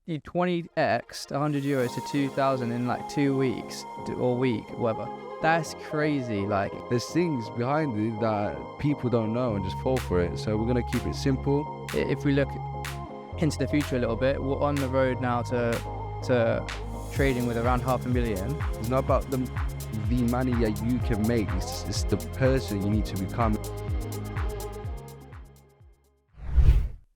you 20x 100 euros to 2,000 in like 2 weeks or week, whatever. That's crazy. Like, there's things behind it that people don't know and just fall for it. So we're gonna keep it simple. if we look into the future a little bit, we're on the road now to trading with around 500,000. It's not about the money that you can make. It's the person you need to become.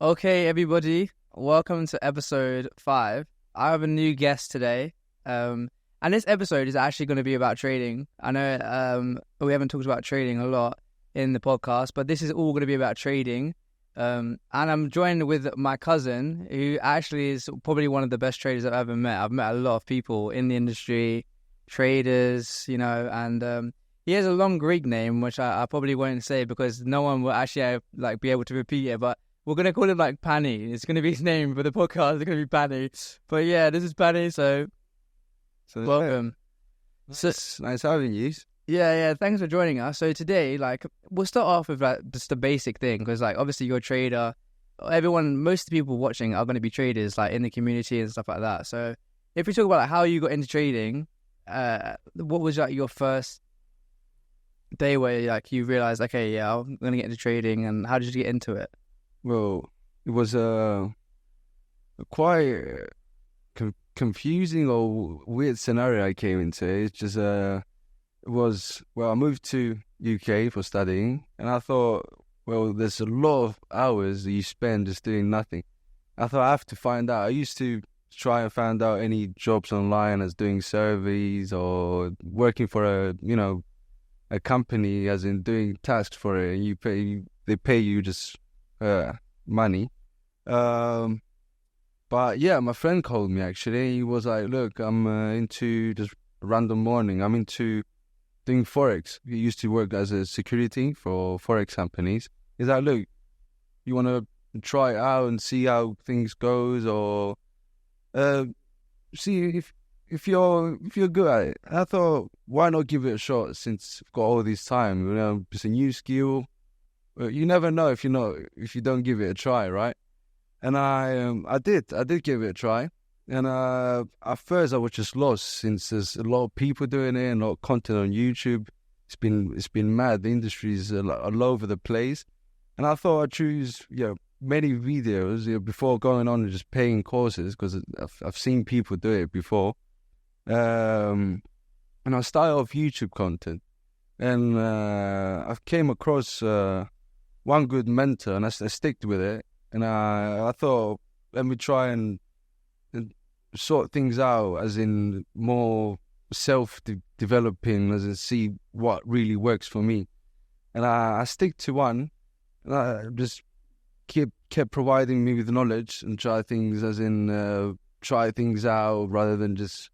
Okay, everybody, welcome to episode 5. I have a new guest today, and this episode is actually going to be about trading. I know we haven't talked about trading a lot in the podcast, but this is all going to be about trading. And I'm joined with my cousin, who actually is probably one of the best traders I've ever met. I've met a lot of people in the industry, traders, and he has a long Greek name, which I probably won't say because no one will actually be able to repeat it, but we're going to call him like Pani. It's going to be his name for the podcast. It's going to be Pani. But yeah, this is Pani, so welcome. Nice having you. Yeah, thanks for joining us. So today, we'll start off with just the basic thing, because obviously you're a trader. Most of the people watching are going to be traders, in the community and stuff like that. So if we talk about how you got into trading, what was your first day where you realized, okay, yeah, I'm going to get into trading, and how did you get into it? Well, it was quite confusing or weird scenario I came into. It's just I moved to UK for studying, and I thought, well, there's a lot of hours that you spend just doing nothing. I thought I have to find out. I used to try and find out any jobs online as doing surveys or working for a company, as in doing tasks for it, and they pay you just money. But yeah, my friend called me actually. He was like, look, I'm into just random morning. I'm into doing Forex. He used to work as a security for Forex companies. He's like, look, you want to try it out and see how things goes, or see if you're good at it. And I thought, why not give it a shot since I've got all this time? It's a new skill. You never know if you don't give it a try, right? And I did give it a try. And at first I was just lost, since there's a lot of people doing it and a lot of content on YouTube. It's been mad. The industry is all over the place. And I thought I'd choose many videos before going on and just paying courses, because I've seen people do it before. And I started off YouTube content, and I came across one good mentor, and I stick with it. And I thought, let me try and sort things out, as in more self-developing, as in see what really works for me. And I stick to one, and I just kept providing me with knowledge and try things, as in try things out, rather than just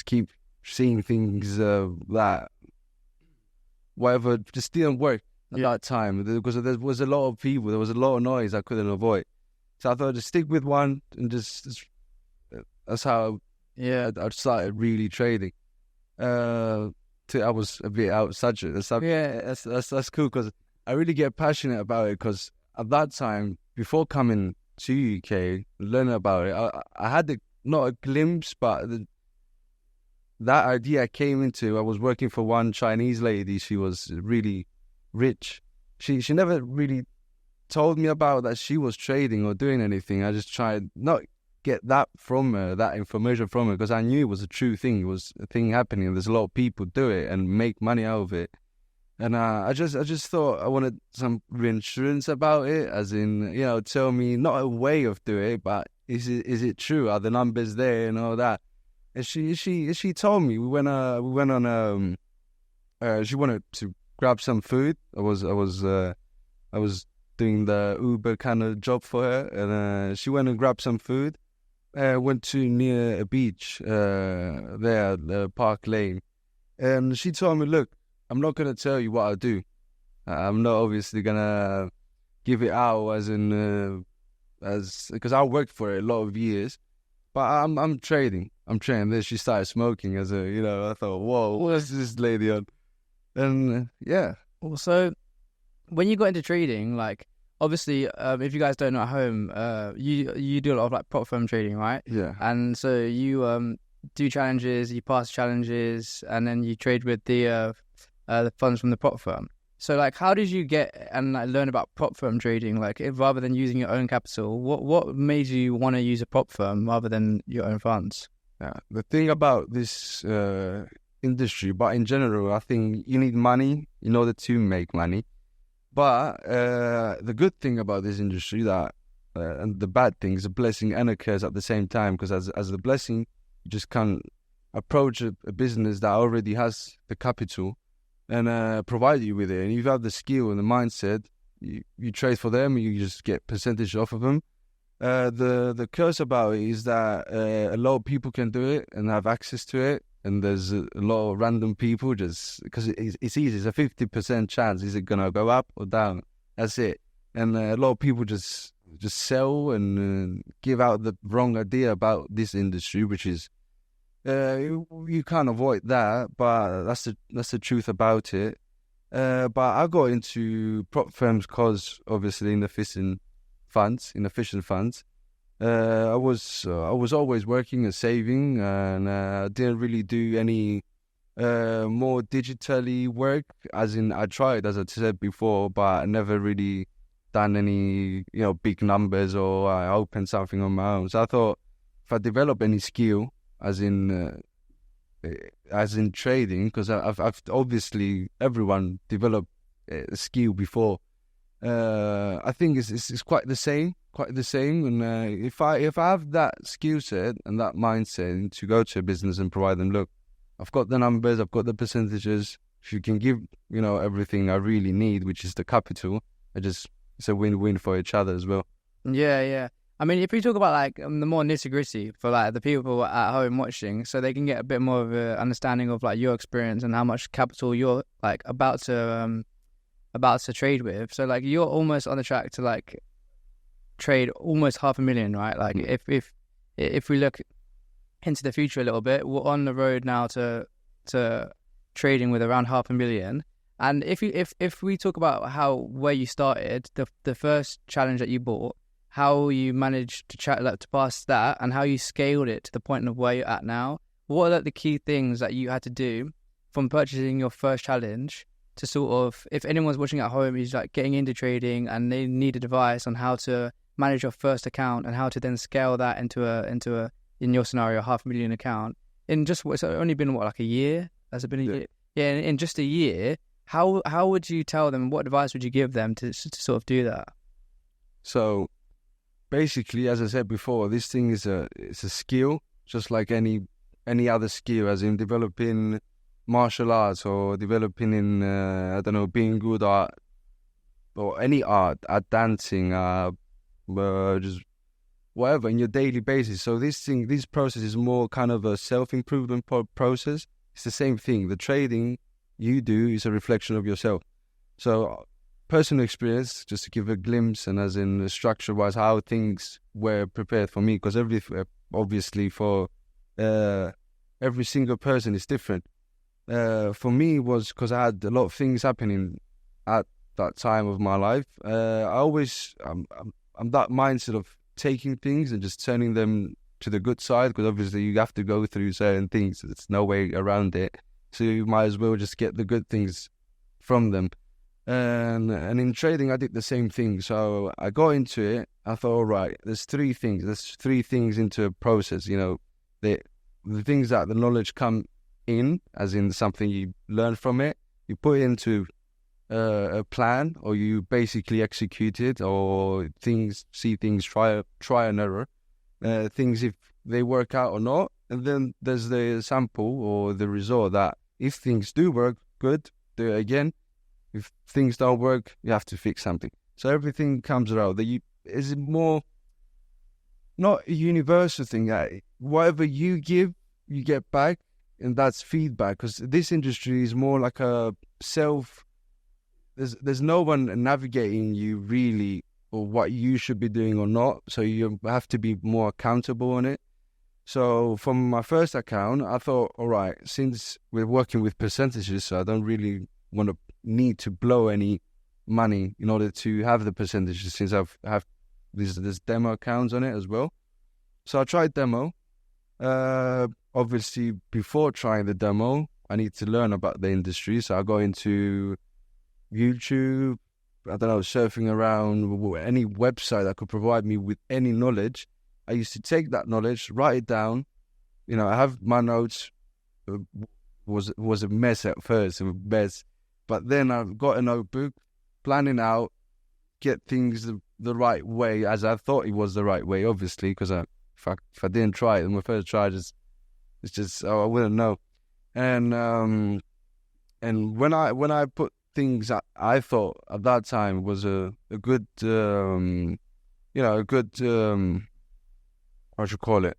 keep seeing things that whatever just didn't work at that time, because there was a lot of people, there was a lot of noise I couldn't avoid. So I thought I'd just stick with one, and just that's how I started really trading. I was a bit outside it. That's cool, because I really get passionate about it, because at that time, before coming to UK, learning about it, I had not a glimpse, but that idea I came into. I was working for one Chinese lady. She was really rich. She never really told me about that she was trading or doing anything. I just tried not get that from her, that information from her, because I knew it was a true thing. It was a thing happening. There's a lot of people do it and make money out of it. And I just thought I wanted some reassurance about it, as in, tell me not a way of doing it, but is it true? Are the numbers there and all that? And she told me, we went on she wanted to grab some food. I was doing the Uber kind of job for her, and she went and grabbed some food. Went to near a beach there, Park Lane, and she told me, look, I'm not gonna tell you what I do. I'm not obviously gonna give it out because I worked for it a lot of years, but I'm trading. Then she started smoking I thought, whoa, what's this lady on? And yeah. So when you got into trading, obviously, if you guys don't know at home, you do a lot of like prop firm trading, right? Yeah. And so you do challenges, you pass challenges, and then you trade with the funds from the prop firm. So like, how did you get and like, learn about prop firm trading? Like, if, rather than using your own capital, what made you want to use a prop firm rather than your own funds? Yeah. The thing about this industry, but in general, I think you need money in order to make money. But the good thing about this industry and the bad thing is a blessing and a curse at the same time. Because as the blessing, you just can't approach a business that already has the capital and provide you with it. And if you have the skill and the mindset, you trade for them, you just get percentage off of them. The curse about it is that a lot of people can do it and have access to it. And there's a lot of random people just because it's easy. It's a 50% chance. Is it going to go up or down? That's it. And a lot of people just sell and give out the wrong idea about this industry, which is you can't avoid that. But that's the truth about it. But I got into prop firms because obviously inefficient funds. I was always working and saving, and didn't really do any more digitally work. As in, I tried, as I said before, but I never really done any big numbers or I opened something on my own. So I thought if I develop any skill, as in trading, because I've obviously everyone developed a skill before. I think it's quite the same. And if I have that skill set and that mindset to go to a business and provide them, look, I've got the numbers, I've got the percentages. If you can give everything I really need, which is the capital, it's a win-win for each other as well. Yeah. I mean, if we talk about like the more nitty-gritty for like the people at home watching, so they can get a bit more of an understanding of like your experience and how much capital you're like about to trade with. So like you're almost on the track to like trade almost 500,000, right? Like if we look into the future a little bit, we're on the road now to trading with around 500,000. And if we talk about where you started, the first challenge that you bought, how you managed to pass that, and how you scaled it to the point of where you're at now, what are like the key things that you had to do from purchasing your first challenge to sort of, if anyone's watching at home is like getting into trading and they need advice on how to manage your first account and how to then scale that into a in your scenario 500,000 account in just it's only been like a year? Has it been a year? Yeah, in just a year. How would you tell them? What advice would you give them to sort of do that? So basically, as I said before, this thing is it's a skill, just like any other skill, as in developing martial arts or developing in being good at or any art, at dancing, just whatever in your daily basis. So this process is more kind of a self-improvement process. It's the same thing. The trading you do is a reflection of yourself. So personal experience, just to give a glimpse, and as in structure-wise, how things were prepared for me, because obviously for every single person is different. For me, was because I had a lot of things happening at that time of my life. I'm that mindset of taking things and just turning them to the good side, because obviously you have to go through certain things. There's no way around it. So you might as well just get the good things from them. And in trading, I did the same thing. So I got into it. I thought, all right, there's three things into a process. The things that the knowledge come in, as in something you learn from it, you put it into a plan, or you basically execute it, or see things, try and error, things if they work out or not. And then there's the sample or the result that if things do work, good, do it again. If things don't work, you have to fix something. So everything comes around. Is it more not a universal thing? Whatever you give, you get back, and that's feedback. Because this industry is more like a self. There's no one navigating you really, or what you should be doing or not. So you have to be more accountable on it. So from my first account, I thought, all right, since we're working with percentages, so I don't really need to blow any money in order to have the percentages, since I've have there's demo accounts on it as well. So I tried demo. Obviously, before trying the demo, I need to learn about the industry. So I go into YouTube, I don't know, surfing around any website that could provide me with any knowledge. I used to take that knowledge, write it down. I have my notes. Was a mess at first, but then I got a notebook, planning out, get things the right way, as I thought it was the right way, obviously, because if I didn't try it, my first try it's just I wouldn't know. And when I put things that I thought at that time was a good what you call it,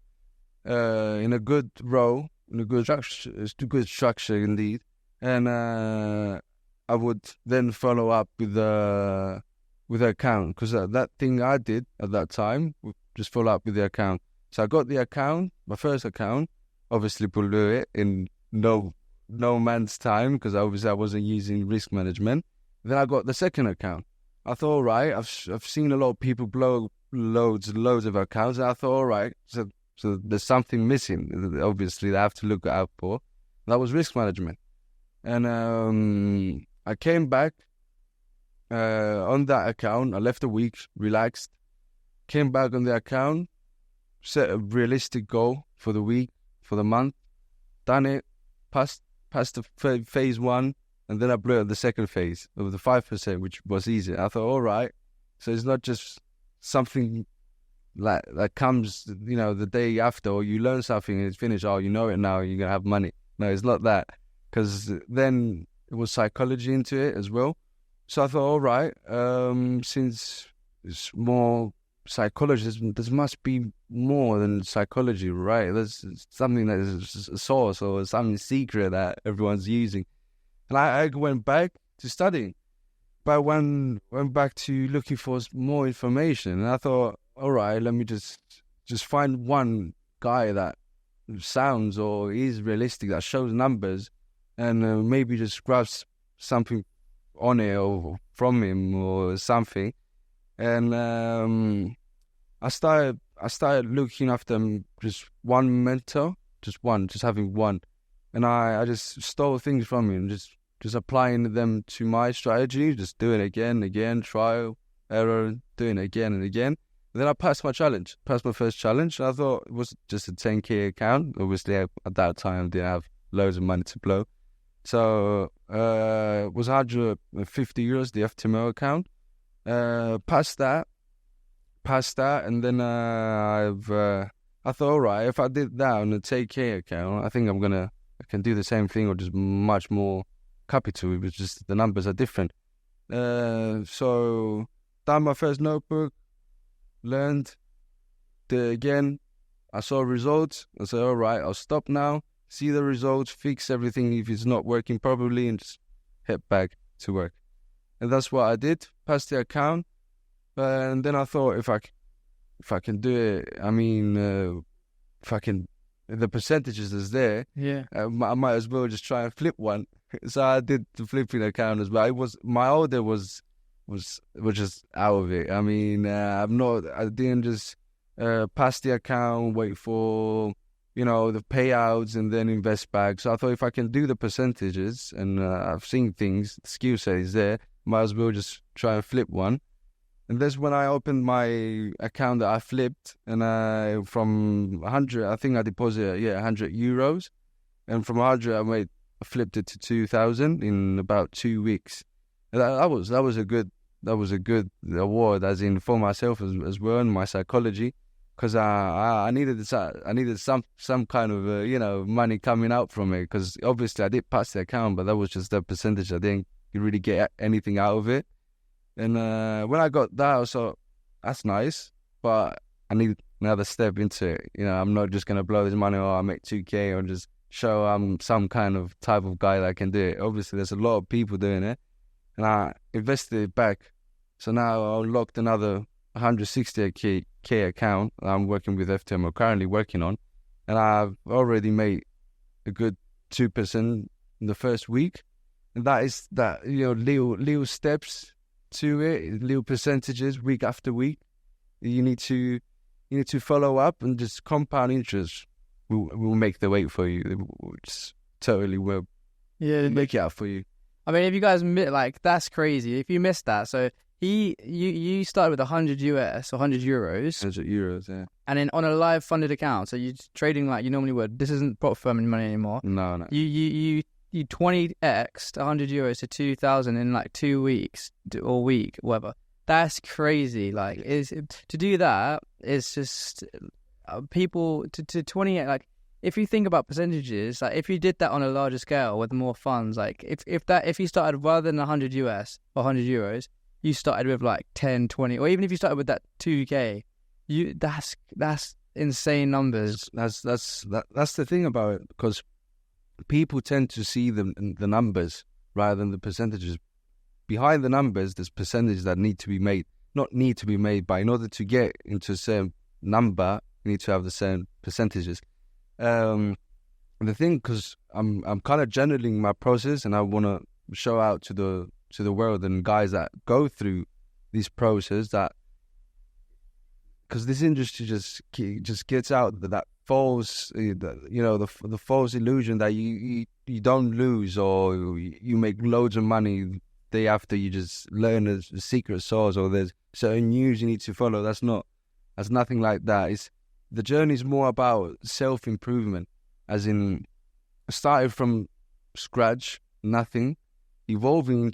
in a good row, in a good structure, it's a good structure indeed. And I would then follow up with the account, because that thing I did at that time would just follow up with the account. So I got the account, my first account, obviously blew it in no man's time, because obviously I wasn't using risk management. Then I got the second account. I thought, all right, I've seen a lot of people blow loads of accounts, and I thought, all right, so there's something missing, obviously, that I have to look out for. That was risk management. And I came back on that account. I left a week, relaxed, came back on the account, set a realistic goal for the week, for the month, done it, passed the phase one, and then I blew out the second phase of the 5%, which was easy. I thought, all right, so it's not just something like that comes, the day after, or you learn something and it's finished. Oh, you know it now, you're gonna have money. No, it's not that, because then it was psychology into it as well. So I thought, all right, since it's more psychology, there must be more than psychology, right? There's something that is a source or something secret that everyone's using. And I went back to studying, but I went back to looking for more information. And I thought, all right, let me just find one guy that sounds or is realistic, that shows numbers, and maybe just grasp something on it or from him or something. And I started looking after just one mentor, just having one, and I just stole things from him, just applying them to my strategy, just doing it again, trial, error, doing it again and again. And then I passed my first challenge. I thought it was just a 10K account. Obviously, at that time, I didn't have loads of money to blow. So it was 150 euros, the FTMO account. Passed that, and then I thought, all right, if I did that on a 10K account, I think I can do the same thing, or just much more capital. It was just the numbers are different. So done my first notebook, learned, did it again. I saw results. I said, all right, I'll stop now, see the results, fix everything if it's not working properly, and just head back to work. And that's what I did. Passed the account, and then I thought, if I can do it, I mean, if I can, the percentages is there. Yeah, I might as well just try and flip one. So I did the flipping account as well. It was my order was just out of it. I mean, I didn't just pass the account, wait for the payouts, and then invest back. So I thought, if I can do the percentages, and I've seen things, the skill set is there, might as well just try and flip one. And that's when I opened my account that I flipped, and from 100, I think I deposited 100 euros, and from 100 I flipped it to 2,000 in about 2 weeks. And that was a good award, as in for myself as well, and my psychology, because I needed some kind of money coming out from it, because obviously I did pass the account, but that was just the percentage. I didn't really get anything out of it. And when I got that, I thought, that's nice, but I need another step into it. I'm not just gonna blow this money, or I make 2K, or just show I'm some kind of type of guy that can do it. Obviously, there's a lot of people doing it, and I invested it back. So now I unlocked another 160K account that I'm working with FTM, currently working on, and I've already made a good 2% in the first week. And that is little steps to it, little percentages week after week. You need to follow up, and just compound interest will make the weight for you. It will just totally will make it out for you. I mean, if you guys like, that's crazy. If you missed that, so you started with 100 US or 100 euros. 100 euros, yeah. And then on a live funded account, so you're trading like you normally would. This isn't prop firm money anymore. No. You 20x'd 100 euros to 2,000 in like 2 weeks or week, whatever. That's crazy. Like, to do that is just people to 28. Like, if you think about percentages, like if you did that on a larger scale with more funds, like if you started rather than 100 US or 100 euros, you started with like 10, 20, or even if you started with that 2K, that's insane numbers. That's the thing about it, because people tend to see the numbers rather than the percentages. Behind the numbers, there's percentages that need to be made, not need to be made, but in order to get into a certain number, you need to have the same percentages. The thing, because I'm kind of journaling my process, and I want to show out to the world and guys that go through this process, that because this industry just gets out that false, the false illusion that you don't lose, or you make loads of money day after you just learn a secret sauce, or there's certain news you need to follow. That's nothing like that. The journey is more about self-improvement, as in starting from scratch, nothing, evolving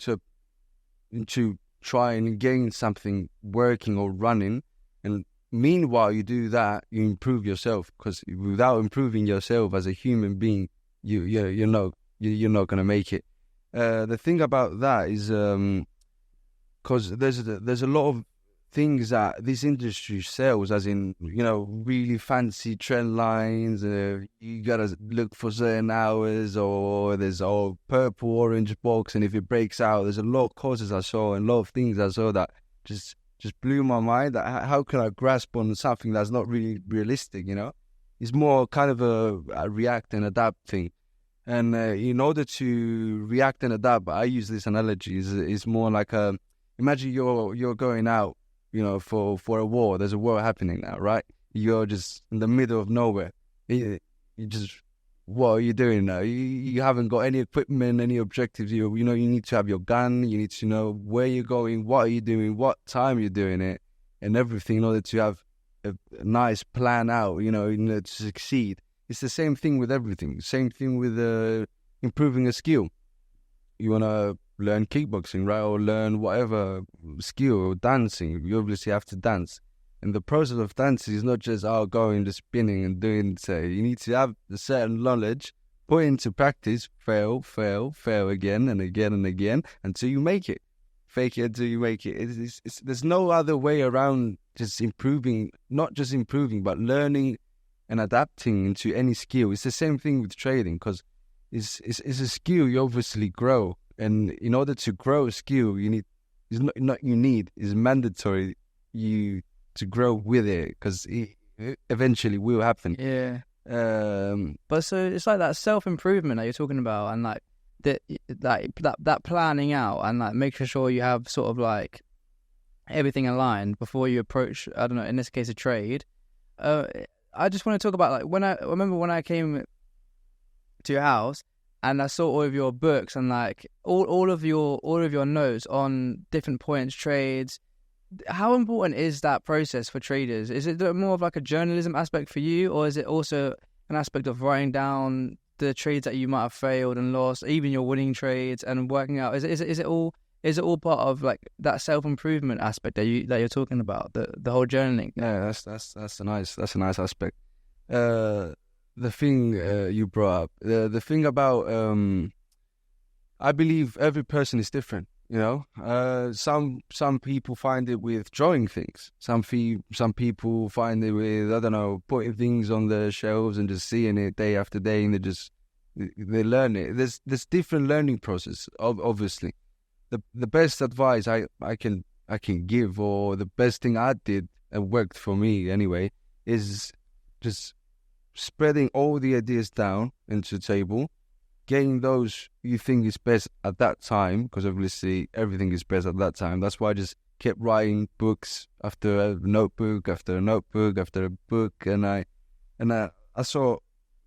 into trying and getting something working or running. And meanwhile you do that, you improve yourself, because without improving yourself as a human being, you're not going to make it. The thing about that is, because there's a lot of things that this industry sells, as in, really fancy trend lines. You gotta look for certain hours, or there's a purple orange box, and if it breaks out, there's a lot of courses I saw and a lot of things I saw that just blew my mind. That how can I grasp on something that's not really realistic? It's more kind of a react and adapt thing. And in order to react and adapt, I use this analogy, is more like imagine you're going out, for a war. There's a war happening now, right? You're just in the middle of nowhere. What are you doing now? You haven't got any equipment, any objectives. You need to have your gun. You need to know where you're going, what are you doing, what time you're doing it, and everything, in order to have a nice plan out, in order to succeed. It's the same thing with everything. Same thing with improving a skill. You want to learn kickboxing, right? Or learn whatever skill, or dancing. You obviously have to dance. And the process of dancing is not just going, just spinning and doing, you need to have a certain knowledge, put into practice, fail again and again and again until you make it. Fake it until you make it. There's no other way around just improving, not just improving, but learning and adapting into any skill. It's the same thing with trading, because it's a skill you obviously grow. And in order to grow a skill, it's mandatory you to grow with it, because it eventually will happen. Yeah. But so it's like that self-improvement that you're talking about, and like that planning out, and like making sure you have sort of like everything aligned before you approach, I don't know, in this case, a trade. I just want to talk about, like, I remember when I came to your house and I saw all of your books and like all of your notes on different points, trades. How important is that process for traders? Is it more of like a journalism aspect for you, or is it also an aspect of writing down the trades that you might have failed and lost, even your winning trades, and working out? Is it all part of like that self-improvement aspect that you're talking about, the whole journaling? Yeah, that's a nice aspect. The thing you brought up, the thing about I believe every person is different. Some people find it with drawing things. Some people find it with, I don't know, putting things on the shelves and just seeing it day after day, and they learn it. There's different learning process. Obviously, the best advice I can give, or the best thing I did and worked for me anyway, is just spreading all the ideas down into the table, getting those you think is best at that time, because obviously everything is best at that time. That's why I just kept writing books after a notebook, after a notebook, after a book, and I saw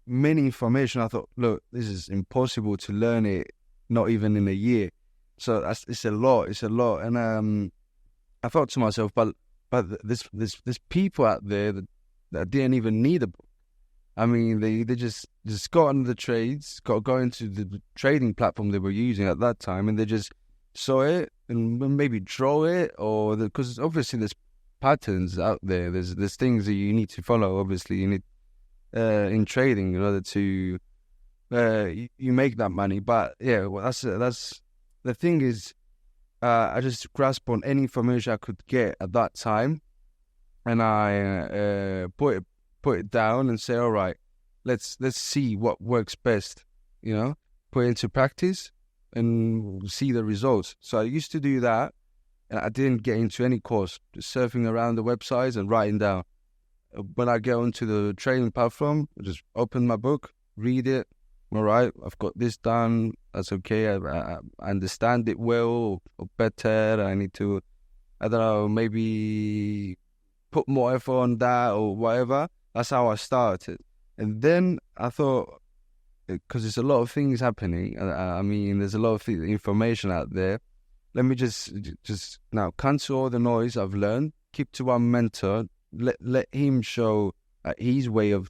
many information. I thought, look, this is impossible to learn it, not even in a year. So it's a lot, and I thought to myself, but there's people out there that didn't even need a book. I mean, they just got on the trades, go into the trading platform they were using at that time, and they just saw it and maybe draw it, or because obviously there's patterns out there. There's things that you need to follow. Obviously, you need in trading in order to you make that money. But yeah, well, that's the thing is, I just grasped on any information I could get at that time, and I put it down and say, all right, let's see what works best, put it into practice and see the results. So I used to do that, and I didn't get into any course, just surfing around the websites and writing down. When I get onto the trading platform, I just open my book, read it. All right, I've got this done. That's okay. I understand it well or better. I need to, I don't know, maybe put more effort on that or whatever. That's how I started. And then I thought, because there's a lot of things happening. I mean, there's a lot of information out there. Let me just now cancel all the noise I've learned. Keep to one mentor. Let him show his way of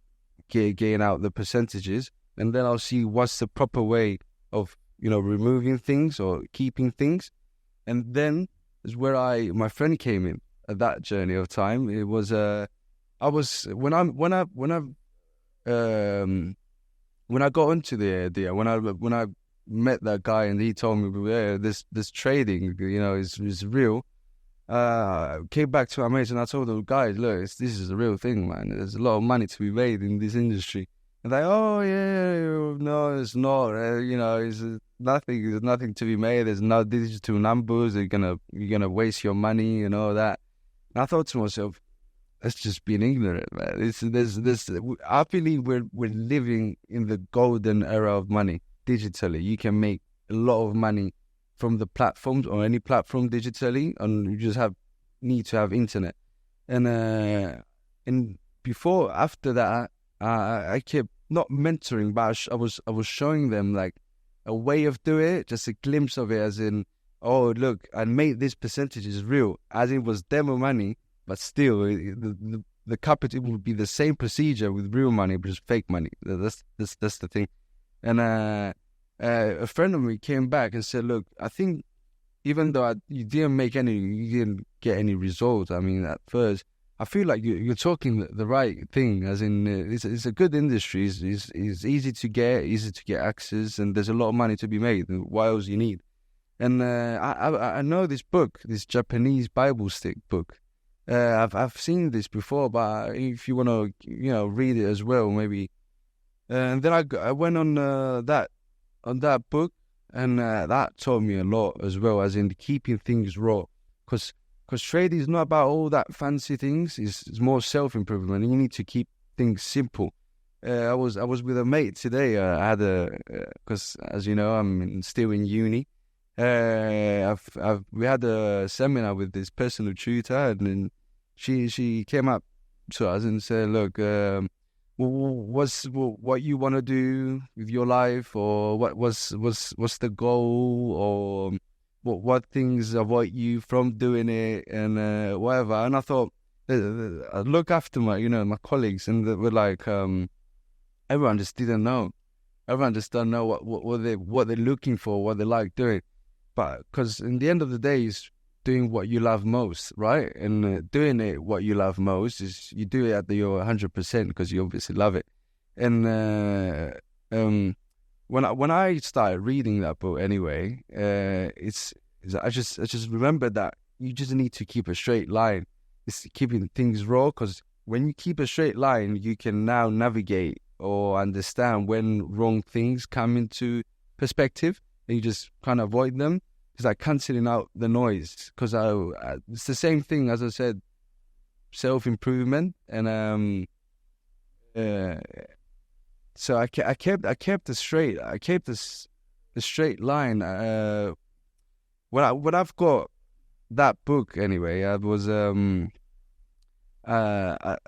getting out the percentages, and then I'll see what's the proper way of removing things or keeping things. And then is where my friend came in at that journey of time. It was when I got into the idea, when I met that guy and he told me, yeah, this trading is real. Came back to our mates and I told them, guys, look, this is a real thing, man. There's a lot of money to be made in this industry. And they, oh yeah, no, it's not. It's nothing. There's nothing to be made. There's no digital numbers. You're gonna waste your money and all that. And I thought to myself, that's just being ignorant, man. I believe we're living in the golden era of money digitally. You can make a lot of money from the platforms or any platform digitally, and you just need to have internet. And after that, I kept not mentoring, but I was showing them like a way of doing it, just a glimpse of it, as in, oh look, I made this percentage is real, as it was demo money, but still the capital would be the same procedure with real money, but just fake money. That's the thing. And a friend of me came back and said, look, I think even though you didn't get any results, I mean, at first, I feel like you're talking the right thing, as in it's a good industry. It's easy to get access, and there's a lot of money to be made. What else you need? And I know this book, this Japanese Bible stick book. I've seen this before, but if you want to read it as well, maybe. And then I went on that book, and that taught me a lot as well, as in keeping things raw, because trading is not about all that fancy things. It's more self-improvement. You need to keep things simple. I was with a mate today. I had because as you know, I'm still in uni. We had a seminar with this personal tutor, and then she came up to us and said, look, what's what you want to do with your life, or what's the goal, or what things avoid you from doing it, and whatever. And I thought, I look after my colleagues, and they were like, everyone just didn't know. Everyone just don't know what they're looking for, what they like doing. But because in the end of the day, it's doing what you love most, right? And doing it what you love most is you do it at your 100% because you obviously love it. And when I started reading that book, anyway, I just remembered that you just need to keep a straight line. It's keeping things raw, because when you keep a straight line, you can now navigate or understand when wrong things come into perspective, and you just kind of avoid them. It's like cancelling out the noise, because it's the same thing, as I said, self-improvement, and So I kept the straight. I kept the straight line. When I've got that book anyway, I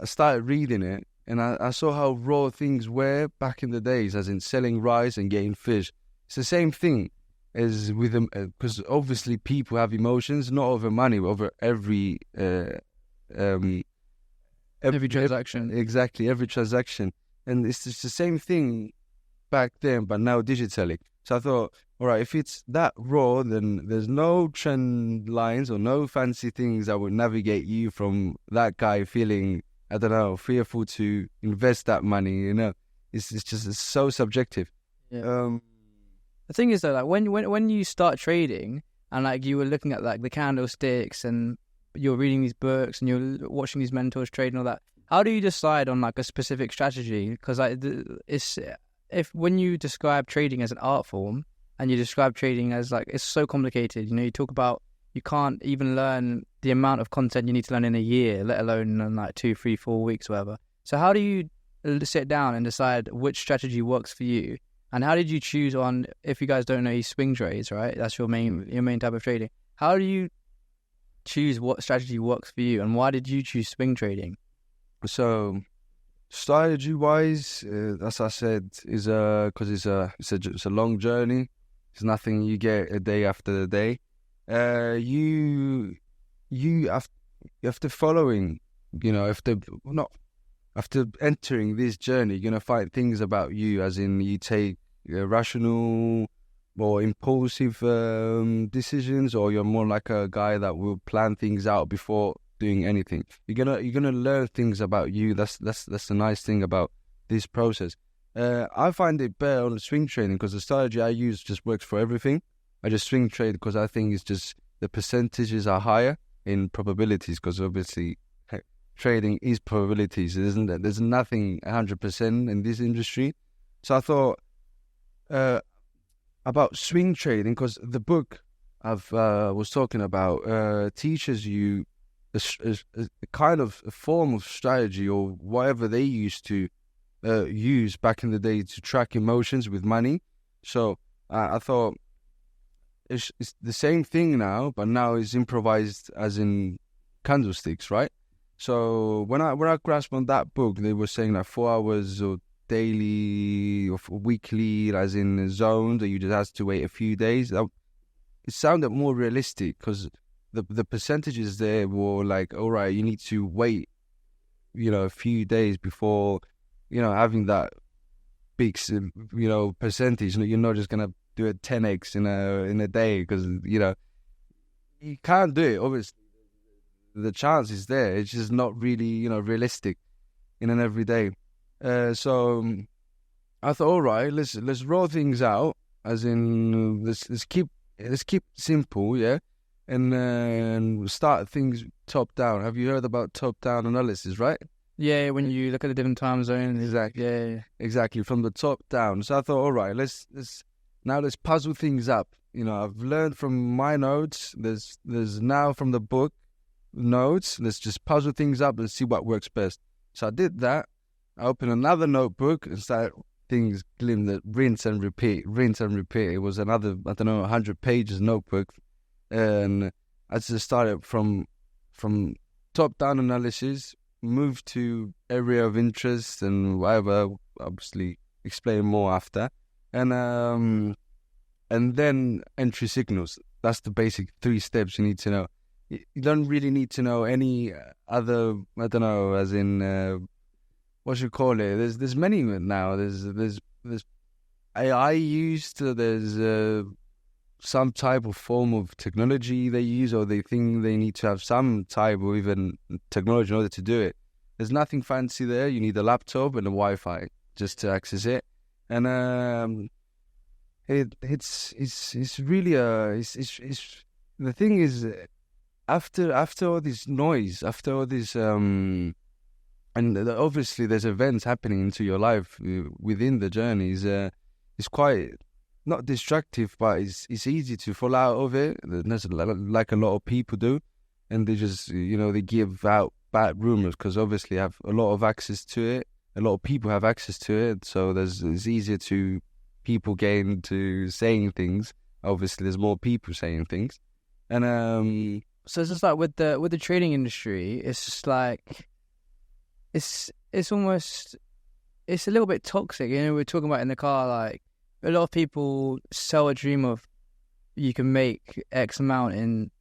started reading it, and I saw how raw things were back in the days, as in selling rice and getting fish. It's the same thing as with them, because obviously people have emotions, not over money, but over every transaction. Exactly, every transaction. And it's just the same thing back then, but now digitally. So I thought, all right, if it's that raw, then there's no trend lines or no fancy things that would navigate you from that guy feeling, I don't know, fearful to invest that money. You know, it's so subjective. Yeah. The thing is though, like when you start trading and like you were looking at like the candlesticks and you're reading these books and you're watching these mentors trade and all that, how do you decide on like a specific strategy? Because like when you describe trading as an art form and you describe trading as like it's so complicated, you know, you talk about you can't even learn the amount of content you need to learn in a year, let alone in like 2, 3, 4 weeks, whatever. So how do you sit down and decide which strategy works for you? And how did you choose on, if you guys don't know, you swing trades, right? That's your main type of trading. How do you choose what strategy works for you, and why did you choose swing trading? So strategy-wise, as I said, is because it's a long journey. It's nothing you get a day after the day. You after following, you know, after entering this journey, you're gonna find things about you, as in you take rational or impulsive decisions, or you're more like a guy that will plan things out before doing anything. You're gonna learn things about you. That's the nice thing about this process. I find it better on swing trading because the strategy I use just works for everything. I just swing trade because I think it's just the percentages are higher in probabilities, because obviously trading is probabilities, isn't it? There's nothing 100% in this industry. So I thought about swing trading, because the book I've was talking about teaches you a kind of a form of strategy, or whatever they used to use back in the day to track emotions with money. So I thought it's the same thing now, but now it's improvised, as in candlesticks, right? So when I grasped on that book, they were saying like 4 hours or daily or weekly, as in zones, that you just have to wait a few days. It sounded more realistic, because the percentages there were like, all right, you need to wait, you know, a few days before, you know, having that big, you know, percentage. You're not just gonna do a 10x in a day, because you know you can't do it. Obviously, the chance is there. It's just not really, you know, realistic in an everyday. So I thought, all right, let's roll things out, as in let's keep simple, yeah, and start things top down. Have you heard about top down analysis, right? Yeah, when you look at the different time zones. Exactly. Yeah. Exactly, from the top down. So I thought, all right, let's puzzle things up. You know, I've learned from my notes. There's now from the book notes. Let's just puzzle things up and see what works best. So I did that. I opened another notebook and started things rinse and repeat. It was another, I don't know, 100 pages notebook. And I just started from top down analysis, moved to area of interest and whatever, obviously explain more after. And then entry signals. That's the basic 3 steps you need to know. You don't really need to know any other, I don't know, as in, what you call it? There's many now. There's AI used. There's some type of form of technology they use, or they think they need to have some type of even technology in order to do it. There's nothing fancy there. You need a laptop and a Wi-Fi just to access it. And it's really the thing is, after all this noise, after all this and obviously there's events happening into your life within the journeys, it's quite not destructive, but it's easy to fall out of it. There's like a lot of people do, and they just, you know, they give out bad rumors because obviously have a lot of access to it, a lot of people have access to it, so it's easier to people getting to saying things. Obviously, there's more people saying things, and So it's just like with the trading industry, it's just like it's almost it's a little bit toxic. You know, we're talking about in the car, like a lot of people sell a dream of you can make X amount in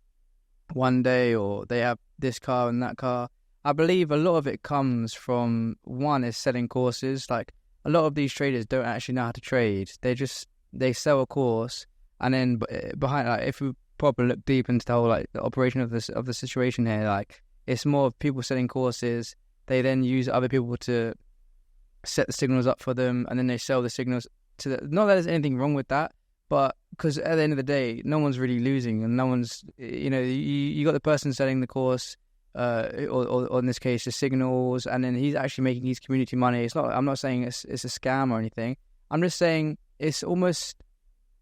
one day, or they have this car and that car. I believe a lot of it comes from, one is selling courses. Like a lot of these traders don't actually know how to trade. They sell a course, and then behind, like, if we probably look deep into the whole, like, the operation of the situation here, like, it's more of people selling courses. They then use other people to set the signals up for them, and then they sell the signals to the. Not that there's anything wrong with that, but because at the end of the day, no one's really losing, and no one's, you know, you got the person selling the course, or in this case, the signals, and then he's actually making his community money. It's not. I'm not saying it's a scam or anything. I'm just saying it's almost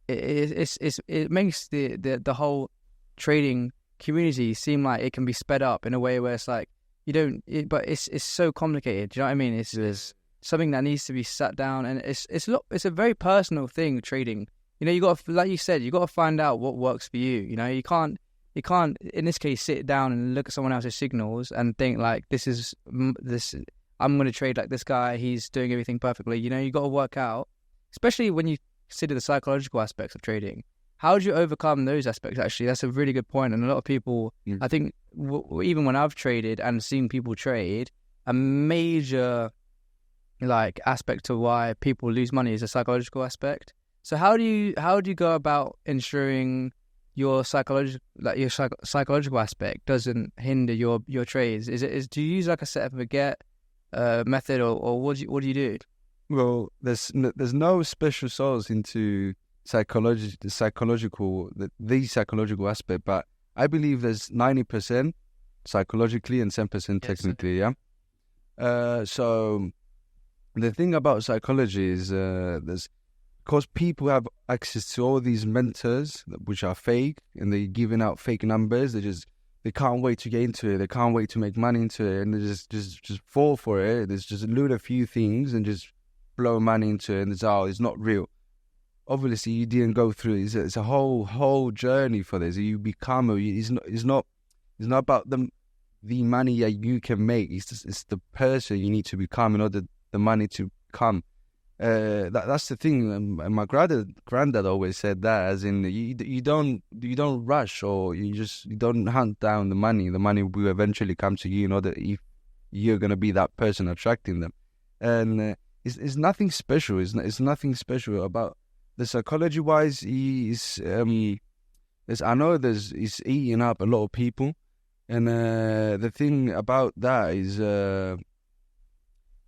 it makes the whole trading community seem like it can be sped up in a way where it's like you don't. But it's so complicated. Do you know what I mean? It's something that needs to be sat down, and it's a very personal thing. Trading. You know, you got to, like you said, you got to find out what works for you. You know, you can't in this case sit down and look at someone else's signals and think like this. I'm going to trade like this guy. He's doing everything perfectly. You know, you got to work out, especially when you consider the psychological aspects of trading. How do you overcome those aspects? Actually, that's a really good point. And a lot of people, I think, even when I've traded and seen people trade, a major like aspect to why people lose money is a psychological aspect. So how do you go about ensuring your psychological aspect doesn't hinder your trades? Do you use like a set and forget method, or what do you do? Well, there's no special sauce into the psychological aspect, but I believe there's 90% psychologically and 10% technically. Yeah. So the thing about psychology is because people have access to all these mentors which are fake, and they're giving out fake numbers. They can't wait to get into it. They can't wait to make money into it, and they just fall for it. There's just loot a few things and just blow money into it, and it's not real. Obviously, you didn't go through it. It's a whole journey for this. You become. It's not about the money that you can make. It's the person you need to become in order the money to come. That's the thing. And my granddad always said that, as in you don't rush, or you don't hunt down the money. The money will eventually come to you in order if you're gonna be that person attracting them. And it's nothing special. It's nothing special about the psychology wise. He's eating up a lot of people, and the thing about that is.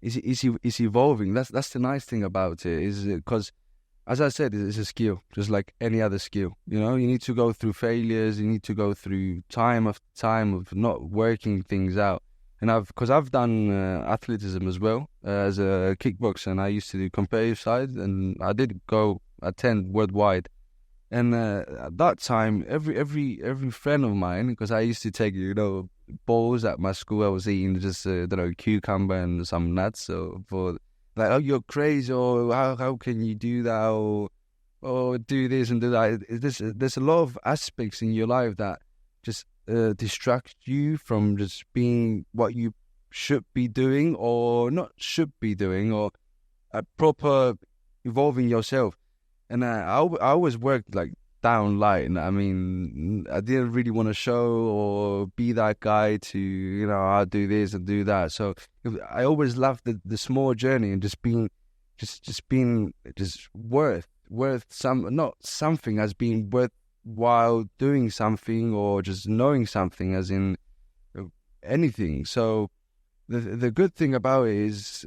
It's evolving. That's the nice thing about it, is because, as I said, it's a skill, just like any other skill. You know, you need to go through failures. You need to go through time after time of not working things out. And I've done athleticism as well as a kickboxer, and I used to do competitive side, and I did go attend worldwide. And at that time, every friend of mine, because I used to take, balls at my school, I was eating just cucumber and some nuts. So for like, oh, you're crazy, or how can you do that, or do this and do that. There's a lot of aspects in your life that just distract you from just being what you should be doing, or not should be doing, or a proper evolving yourself. And I always worked like down light. I mean, I didn't really want to show or be that guy to, I'll do this and do that. So I always loved the small journey, and just being worth not something as being worthwhile doing something, or just knowing something, as in anything. So the good thing about it is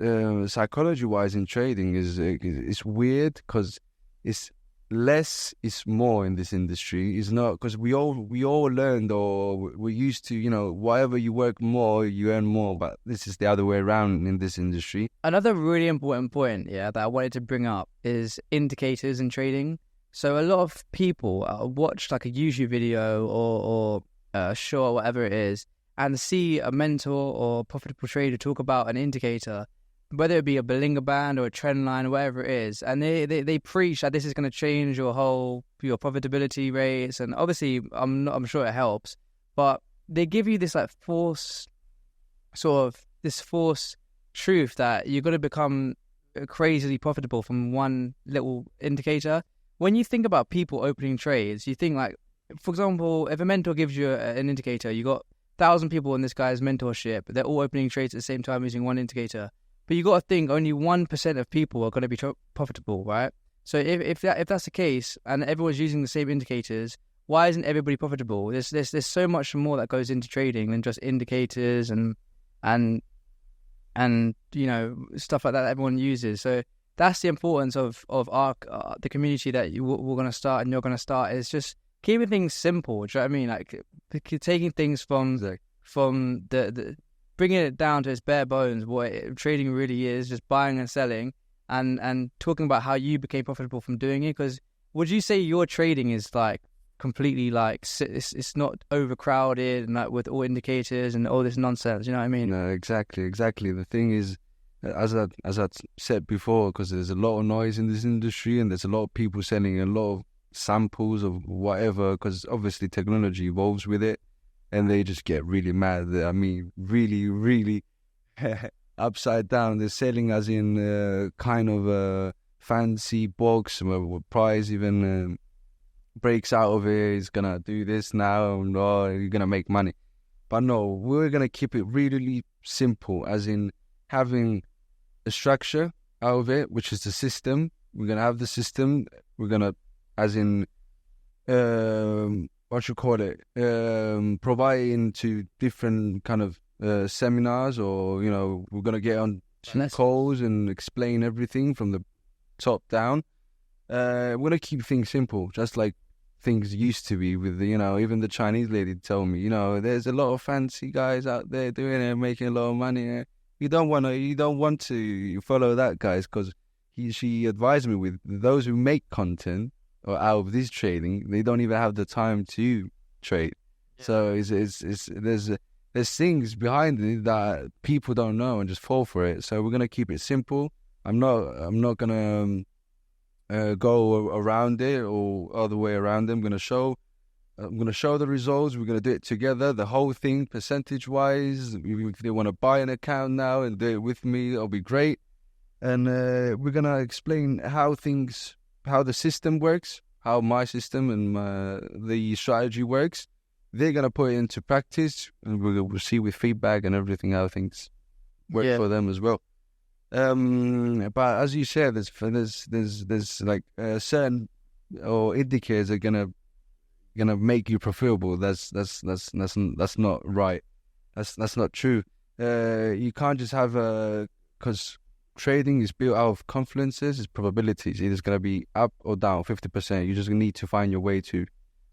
psychology-wise in trading is it's weird, because it's less is more in this industry. It's not, because we all learned, or we're used to, whatever you work more, you earn more. But this is the other way around in this industry. Another really important point, that I wanted to bring up is indicators in trading. So a lot of people watch like a YouTube video or a show or whatever it is, and see a mentor or profitable trader talk about an indicator, whether it be a Belinga band or a trend line or whatever it is, and they preach that this is going to change your profitability rates, and obviously I'm sure it helps, but they give you this like false truth that you're going to become crazily profitable from one little indicator. When you think about people opening trades, you think like, for example, if a mentor gives you an indicator, you got 1,000 people in this guy's mentorship, they're all opening trades at the same time using one indicator. But you got to think only 1% of people are going to be profitable, right? So if that's the case and everyone's using the same indicators, why isn't everybody profitable? There's so much more that goes into trading than just indicators and stuff like that everyone uses. So that's the importance of our the community that we're going to start and you're going to start, is just keeping things simple. Do you know what I mean? Like taking things from the bringing it down to its bare bones, what trading really is, just buying and selling, and talking about how you became profitable from doing it. Because would you say your trading is like completely like it's not overcrowded and like with all indicators and all this nonsense? You know what I mean? No, exactly. The thing is, as I said before, because there's a lot of noise in this industry and there's a lot of people selling a lot of samples of whatever, because obviously technology evolves with it. And they just get really mad. I mean, really, really upside down. They're selling as in kind of a fancy box where price even breaks out of it. He's going to do this now. No, you're going to make money. But no, we're going to keep it really simple, as in having a structure out of it, which is the system. We're going to have the system. We're going to, as in... providing to different kind of seminars, or we're gonna get on calls and explain everything from the top down. We're gonna keep things simple, just like things used to be. With even the Chinese lady told me, there's a lot of fancy guys out there doing it, making a lot of money. You don't want to follow that, guys, because she advised me with those who make content or out of this trading, they don't even have the time to trade. Yeah. So there's things behind it that people don't know and just fall for it. So we're gonna keep it simple. I'm not gonna go around it or other way around it. I'm gonna show the results. We're gonna do it together, the whole thing, percentage wise. If they want to buy an account now and do it with me, it'll be great. And we're gonna explain how the system works, how my system and the strategy works. They're going to put it into practice, and we'll see with feedback and everything how things work for them as well. But as you said, there's like certain or indicators are gonna make you profitable. That's not right. That's not true. You can't just have because trading is built out of confluences, it's probabilities. It's going to be up or down 50%. You just need to find your way to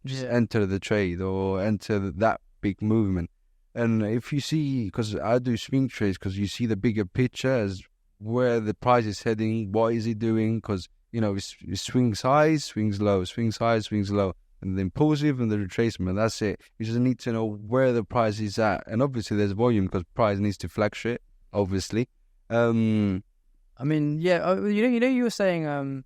just enter the trade or enter that big movement. And if you see, because I do swing trades, because you see the bigger picture as where the price is heading, what is it doing? Because, it swings high, swings low, swings high, swings low. And the impulsive and the retracement, that's it. You just need to know where the price is at. And obviously there's volume because price needs to fluctuate, obviously. I mean, you were saying,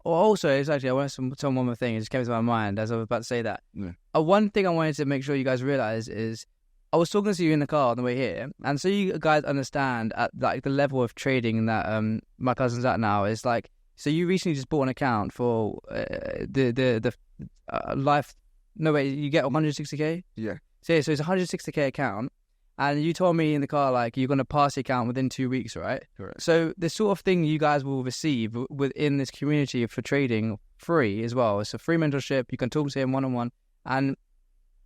also, it's actually, I want to tell one more thing. It just came to my mind as I was about to say that. Yeah. One thing I wanted to make sure you guys realize is, I was talking to you in the car on the way here, and so you guys understand at like the level of trading that my cousin's at now is like. So you recently just bought an account for the life. No wait, you get 160k. Yeah. So it's a 160k account. And you told me in the car, like, you're going to pass the account within 2 weeks, right? Correct. So the sort of thing you guys will receive within this community for trading free as well. It's a free mentorship. You can talk to him one-on-one. And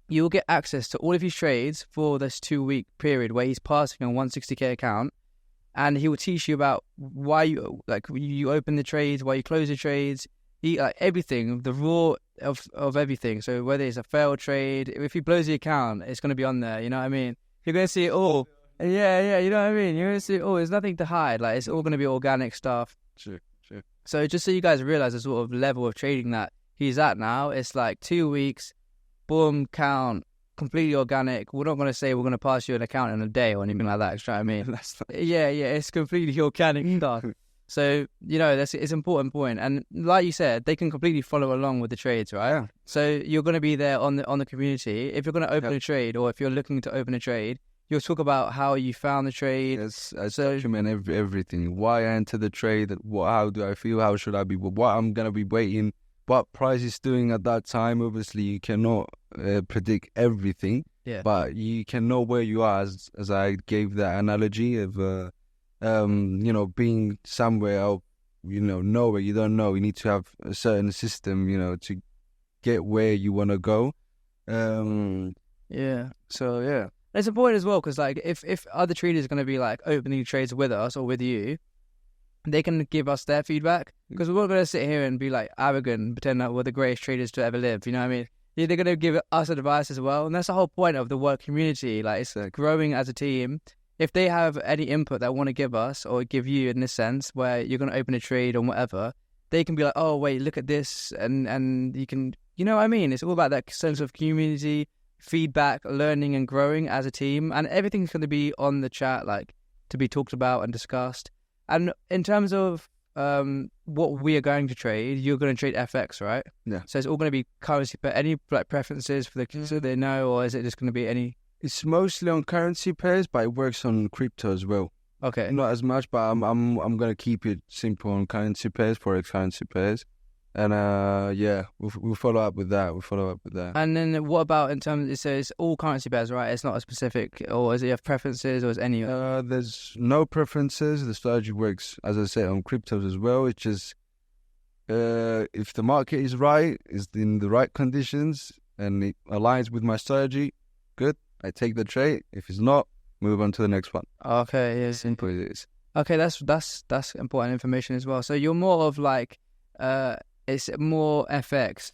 you'll get access to all of his trades for this 2-week period where he's passing a 160k account. And he will teach you about why you open the trades, why you close the trades, everything, the raw of everything. So whether it's a failed trade, if he blows the account, it's going to be on there. You know what I mean? You're going to see it all. Yeah, you know what I mean? You're going to see it all. There's nothing to hide. Like, it's all going to be organic stuff. Sure. So just so you guys realize the sort of level of trading that he's at now, it's like 2 weeks, boom, count, completely organic. We're not going to say we're going to pass you an account in a day or anything like that. You know what I mean? Yeah, it's completely organic stuff. So, it's an important point. And like you said, they can completely follow along with the trades, right? Yeah. So you're going to be there on the community. If you're going to open a trade, or if you're looking to open a trade, you'll talk about how you found the trade. Yes, I document everything. Why I entered the trade, how do I feel, how should I be, what I'm going to be waiting, what price is doing at that time. Obviously, you cannot predict everything, but you can know where you are, as I gave that analogy of, being somewhere out, nowhere you don't know. You need to have a certain system, to get where you want to go. So, yeah. It's important as well because, like, if other traders are going to be, like, opening trades with us or with you, they can give us their feedback because we're not going to sit here and be, like, arrogant and pretend that we're the greatest traders to ever live. You know what I mean? They're going to give us advice as well. And that's the whole point of the work community. Like, it's growing as a team. If they have any input that want to give us or give you in this sense where you're going to open a trade or whatever, they can be like, oh, wait, look at this. And you can, you know what I mean? It's all about that sense of community, feedback, learning and growing as a team, and everything's going to be on the chat, like, to be talked about and discussed. And in terms of what we are going to trade, you're going to trade FX, right? Yeah. So it's all going to be currency, but any, like, preferences for the so they know, or is it just going to be any? It's mostly on currency pairs, but it works on crypto as well. Okay. Not as much, but I'm going to keep it simple on currency pairs, forex currency pairs. And we'll follow up with that. And then what about in terms? It says all currency pairs, right? It's not a specific, or is it you have preferences, or is any? There's no preferences. The strategy works, as I said, on cryptos as well. It's just if the market is right, is in the right conditions, and it aligns with my strategy, good. I take the trade. If it's not, move on to the next one. Okay, yeah. Simple it is. Okay, that's important information as well. So you're more of like it's more FX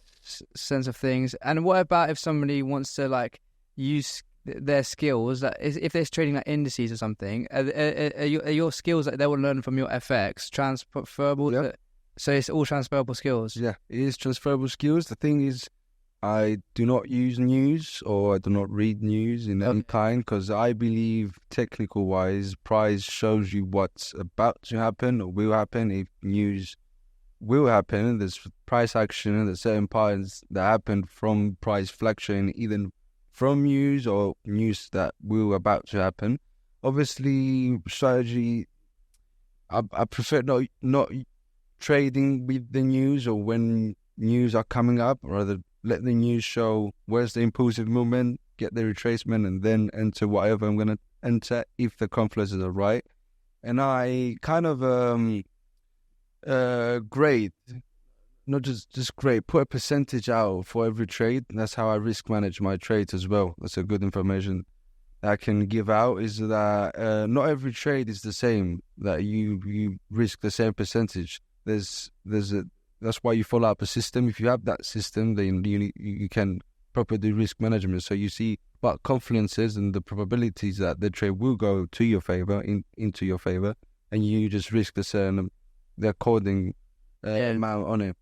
sense of things. And what about if somebody wants to, like, use their skills, that if they're trading like indices or something, are your skills that they will learn from your FX transferable? Yeah. So it's all transferable skills. Yeah, it is transferable skills. The thing is, I do not use news, or I do not read news in any kind, because I believe technical wise, price shows you what's about to happen or will happen. If news will happen, there's price action, there's certain parts that happen from price fluctuating, either from news or news that will about to happen. Obviously, strategy, I prefer not trading with the news or when news are coming up, rather let the news show where's the impulsive movement, get the retracement, and then enter whatever I'm going to enter if the confluences are right. And I kind of grade, not just grade, put a percentage out for every trade. That's how I risk manage my trades as well. That's a good information I can give out, is that not every trade is the same, that you risk the same percentage. That's why you follow up a system. If you have that system, then you can properly do risk management. So you see what confluences and the probabilities that the trade will go to your favor, into your favor, and you just risk the according amount on it.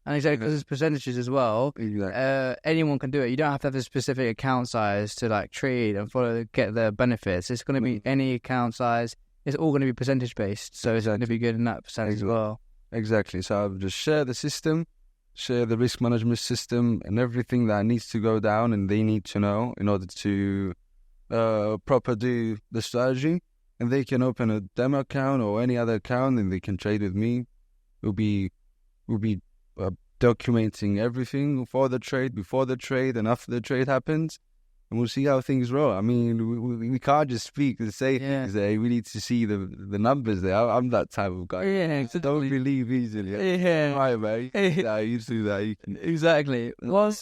And exactly, because it's percentages as well. Exactly. Anyone can do it. You don't have to have a specific account size to, like, trade and get the benefits. It's going to be any account size. It's all going to be percentage based. So it's going to be good in that percentage as well. Exactly. So I'll just share the system, share the risk management system, and everything that needs to go down and they need to know in order to proper do the strategy. And they can open a demo account or any other account, and they can trade with me. We'll be documenting everything for the trade, before the trade, and after the trade happens. And we'll see how things roll. I mean, we can't just speak and say things there. We need to see the numbers there. I'm that type of guy. Yeah, exactly. Don't believe easily. Yeah. Right, mate. Yeah, you do that. You can. Exactly. Well,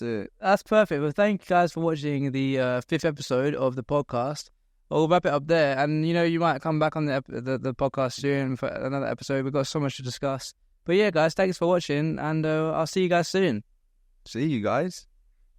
that's perfect. Well, thank you guys for watching the 5th episode of the podcast. We'll wrap it up there. And, you might come back on the podcast soon for another episode. We've got so much to discuss. But yeah, guys, thanks for watching. And I'll see you guys soon. See you guys.